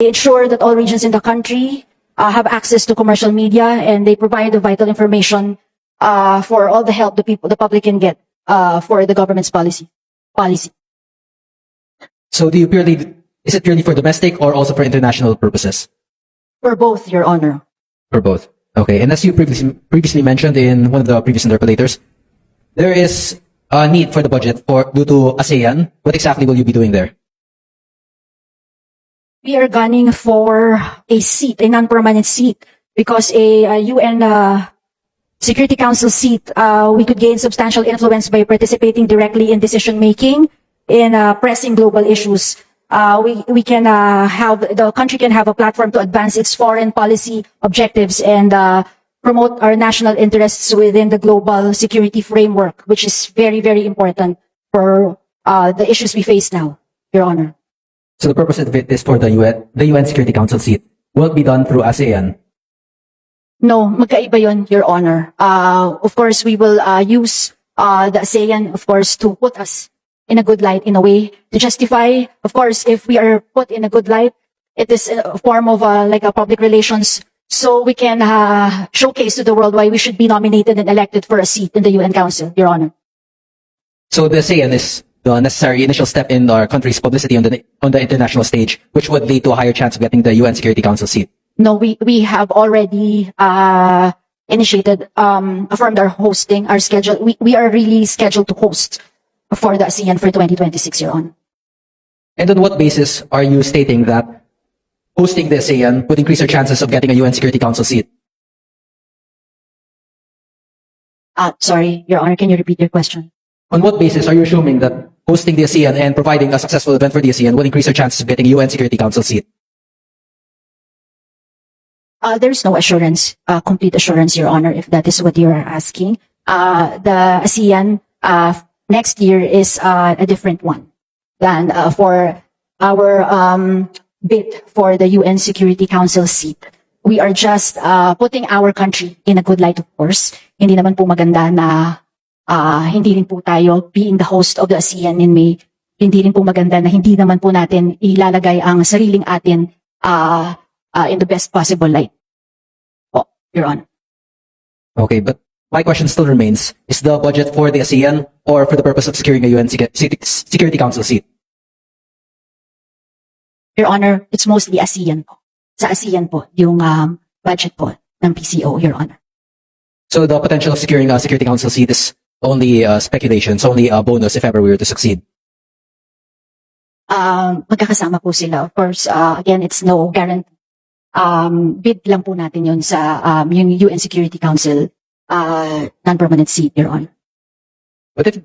They ensure that all regions in the country have access to commercial media, and they provide the vital information for all the help the public can get for the government's policy. So is it purely for domestic or also for international purposes? For both, Your Honor. For both. Okay. And as you previously mentioned in one of the previous interpelators, there is a need for the budget due to ASEAN. What exactly will you be doing there? We are gunning for a seat, a non-permanent seat, because a UN Security Council seat, we could gain substantial influence by participating directly in decision-making in pressing global issues. We can the country can have a platform to advance its foreign policy objectives and promote our national interests within the global security framework, which is very, very important for the issues we face now, Your Honor. So the purpose of it is for the UN Security Council seat. Will it be done through ASEAN? No, magkaiba yun, Your Honor. Of course, we will use the ASEAN, of course, to put us in a good light, in a way, to justify. Of course, if we are put in a good light, it is a form of like a public relations, so we can showcase to the world why we should be nominated and elected for a seat in the UN Council, Your Honor. So the ASEAN is the necessary initial step in our country's publicity on the international stage, which would lead to a higher chance of getting the UN Security Council seat. No, we have already initiated, affirmed our hosting, our schedule. We are really scheduled to host for the ASEAN for 2026, Your Honor. And on what basis are you stating that hosting the ASEAN would increase our chances of getting a UN Security Council seat? Sorry, Your Honor, can you repeat your question? On what basis are you assuming that hosting the ASEAN and providing a successful event for the ASEAN will increase our chances of getting a UN Security Council seat? There's no assurance, complete assurance, Your Honor, if that is what you are asking. The ASEAN next year is a different one than for our bid for the UN Security Council seat. We are just putting our country in a good light, of course. Hindi naman po maganda na hindi rin po tayo being the host of the ASEAN in May. Hindi rin po maganda na hindi naman po natin ilalagay ang sariling atin in the best possible light. Oh, Your Honor. Okay, but my question still remains, is the budget for the ASEAN or for the purpose of securing a UN Security Council seat? Your Honor, it's mostly ASEAN po. Sa ASEAN po, yung budget po ng PCO, Your Honor. So the potential of securing a Security Council seat is only speculation, it's only a bonus if ever we were to succeed. Magkakasama po sila. Of course, again, it's no guarantee. Bid lang po natin yun sa yung UN Security Council non-permanent seat, Your Honor. But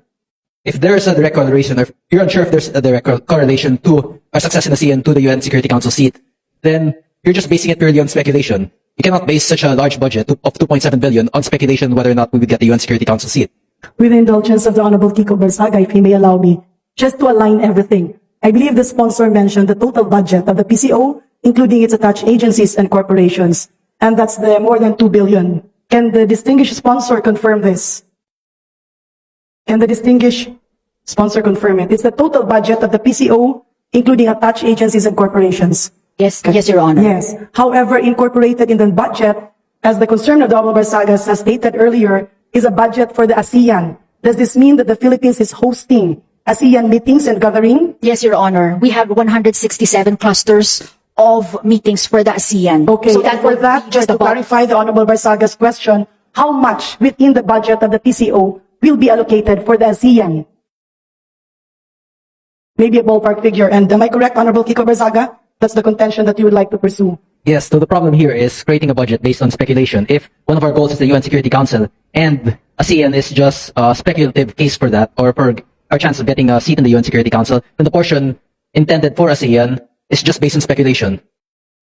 if there is a direct correlation, or if you're unsure if there's a direct correlation to our success in the ASEAN to the UN Security Council seat, then you're just basing it purely on speculation. You cannot base such a large budget of 2.7 billion on speculation whether or not we would get the UN Security Council seat. With the indulgence of the Honorable Kiko, if he may allow me, just to align everything. I believe the sponsor mentioned the total budget of the PCO, including its attached agencies and corporations, and that's the more than 2 billion. Can the distinguished sponsor confirm this? Can the distinguished sponsor confirm it? It's the total budget of the PCO, including attached agencies and corporations. Yes, yes, Your Honor. Yes. However, incorporated in the budget, as the concern of the Honorable Barsagas has stated earlier, is a budget for the ASEAN. Does this mean that the Philippines is hosting ASEAN meetings and gathering? Yes, Your Honor. We have 167 clusters of meetings for the ASEAN. Okay, so and for that, just to clarify the Honorable Barsaga's question, how much within the budget of the PCO will be allocated for the ASEAN? Maybe a ballpark figure. And am I correct, Honorable Kiko Barsaga? That's the contention that you would like to pursue. Yes, so the problem here is creating a budget based on speculation. If one of our goals is the UN Security Council and ASEAN is just a speculative case for that, or for our chance of getting a seat in the UN Security Council, then the portion intended for ASEAN is just based on speculation.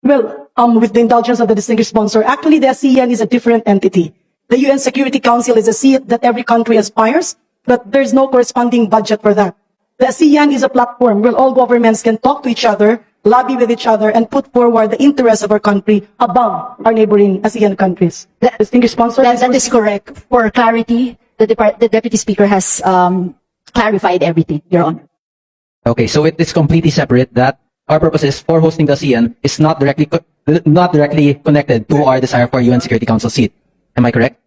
Well, with the indulgence of the distinguished sponsor, actually the ASEAN is a different entity. The UN Security Council is a seat that every country aspires, but there's no corresponding budget for that. The ASEAN is a platform where all governments can talk to each other, lobby with each other, and put forward the interests of our country above our neighboring ASEAN countries. Distinguished sponsor? That is correct. For clarity, the Deputy Speaker has clarified everything, Your Honor. Okay, so it is completely separate that our purposes for hosting the ASEAN is not directly connected to our desire for UN Security Council seat. Am I correct?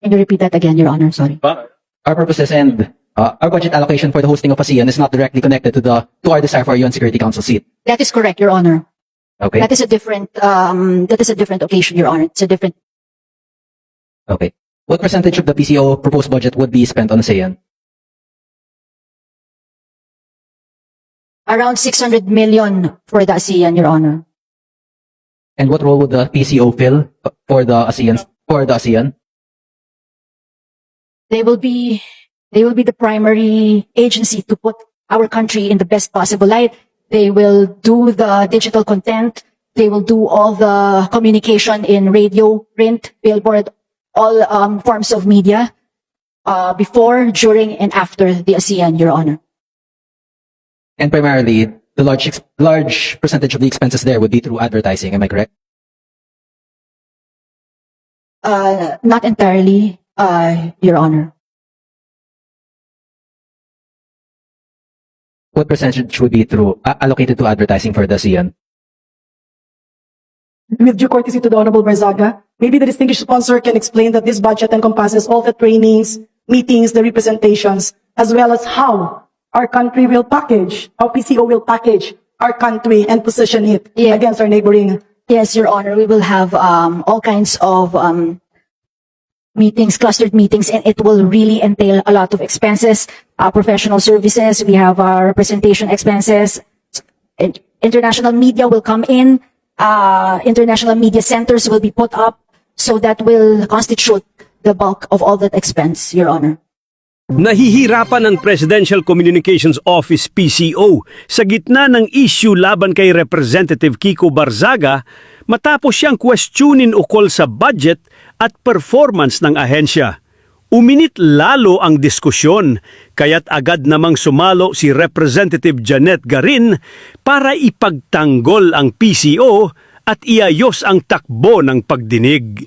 Can you repeat that again, Your Honor? Sorry. Our purposes and our budget allocation for the hosting of ASEAN is not directly connected to our desire for a UN Security Council seat. That is correct, Your Honor. Okay. That is a different occasion, Your Honor. It's a different. Okay. What percentage of the PCO proposed budget would be spent on ASEAN? Around 600 million for the ASEAN, Your Honor. And what role would the PCO fill for the ASEAN? They will be the primary agency to put our country in the best possible light. They will do the digital content. They will do all the communication in radio, print, billboard, all forms of media, before, during, and after the ASEAN, Your Honor. And primarily, the large percentage of the expenses there would be through advertising. Am I correct? Not entirely, Your Honor. What percentage would be through allocated to advertising for the ASEAN? With due courtesy to the Honorable Barzaga, maybe the distinguished sponsor can explain that this budget encompasses all the trainings, meetings, the representations, as well as how our country will package, how PCO will package our country and position it against our neighboring. Yes, Your Honor. We will have all kinds of meetings, clustered meetings, and it will really entail a lot of expenses, professional services. We have our representation expenses. International media will come in. International media centers will be put up, so that will constitute the bulk of all that expense, Your Honor. Nahihirapan ang Presidential Communications Office PCO sa gitna ng issue laban kay Representative Kiko Barzaga matapos siyang questionin ukol sa budget at performance ng ahensya. Uminit lalo ang diskusyon, kaya't agad namang sumalo si Representative Garin para ipagtanggol ang PCO at iayos ang takbo ng pagdinig.